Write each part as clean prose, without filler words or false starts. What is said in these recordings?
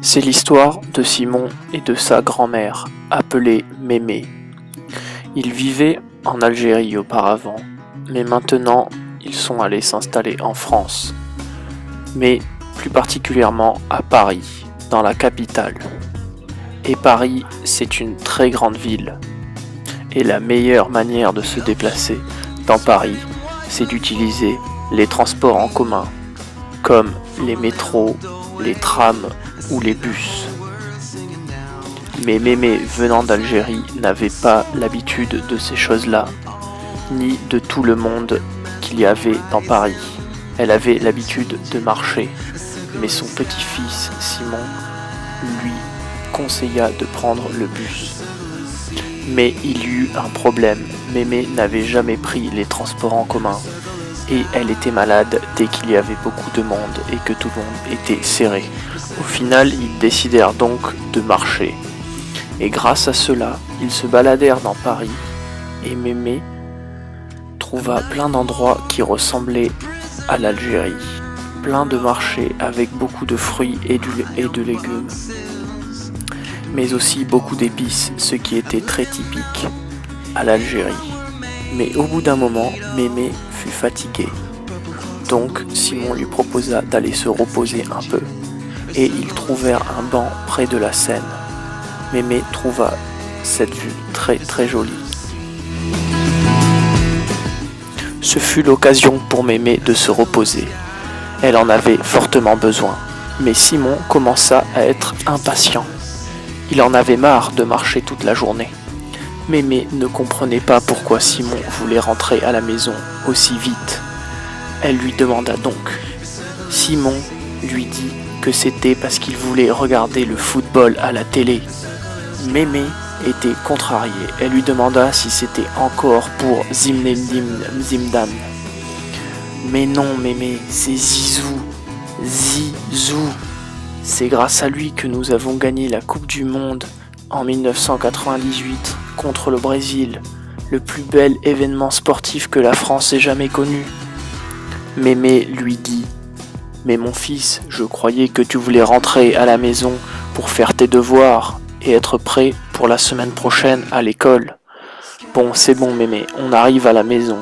C'est l'histoire de Simon et de sa grand-mère, appelée Mémé. Ils vivaient en Algérie auparavant, mais maintenant ils sont allés s'installer en France, mais plus particulièrement à Paris, dans la capitale. Et Paris, c'est une très grande ville. Et la meilleure manière de se déplacer dans Paris, c'est d'utiliser les transports en commun, comme les métros, les trams ou les bus. Mais Mémé, venant d'Algérie, n'avait pas l'habitude de ces choses-là, ni de tout le monde qu'il y avait dans Paris. Elle avait l'habitude de marcher, mais son petit-fils, Simon, lui conseilla de prendre le bus. Mais il y eut un problème, Mémé n'avait jamais pris les transports en commun, et elle était malade dès qu'il y avait beaucoup de monde et que tout le monde était serré. Au final, ils décidèrent donc de marcher. Et grâce à cela, ils se baladèrent dans Paris, et Mémé trouva plein d'endroits qui ressemblaient à l'Algérie. Plein de marchés avec beaucoup de fruits et de légumes, mais aussi beaucoup d'épices, ce qui était très typique à l'Algérie. Mais au bout d'un moment, Mémé fut fatiguée. Donc Simon lui proposa d'aller se reposer un peu, et ils trouvèrent un banc près de la Seine. Mémé trouva cette vue très très jolie. Ce fut l'occasion pour Mémé de se reposer. Elle en avait fortement besoin, mais Simon commença à être impatient. Il en avait marre de marcher toute la journée. Mémé ne comprenait pas pourquoi Simon voulait rentrer à la maison aussi vite. Elle lui demanda donc. Simon lui dit que c'était parce qu'il voulait regarder le football à la télé. Mémé était contrariée. Elle lui demanda si c'était encore pour Zimdam. Mais non, Mémé, c'est Zizou. Zizou. C'est grâce à lui que nous avons gagné la Coupe du Monde en 1998 contre le Brésil, le plus bel événement sportif que la France ait jamais connu. Mémé lui dit « Mais mon fils, je croyais que tu voulais rentrer à la maison pour faire tes devoirs et être prêt pour la semaine prochaine à l'école. Bon, c'est bon Mémé, on arrive à la maison. »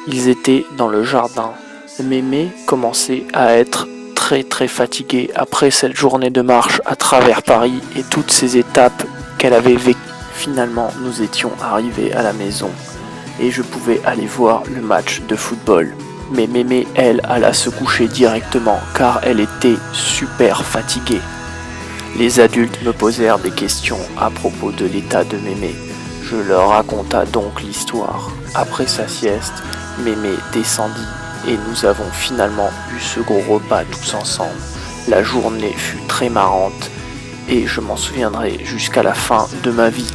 Ils étaient dans le jardin. Mémé commençait à être très fatiguée après cette journée de marche à travers Paris et toutes ces étapes qu'elle avait vécues. Finalement, nous étions arrivés à la maison et je pouvais aller voir le match de football. Mais Mémé, elle, alla se coucher directement car elle était super fatiguée. Les adultes me posèrent des questions à propos de l'état de Mémé. Je leur raconta donc l'histoire. Après sa sieste, Mémé descendit et nous avons finalement eu ce gros repas tous ensemble. La journée fut très marrante et je m'en souviendrai jusqu'à la fin de ma vie.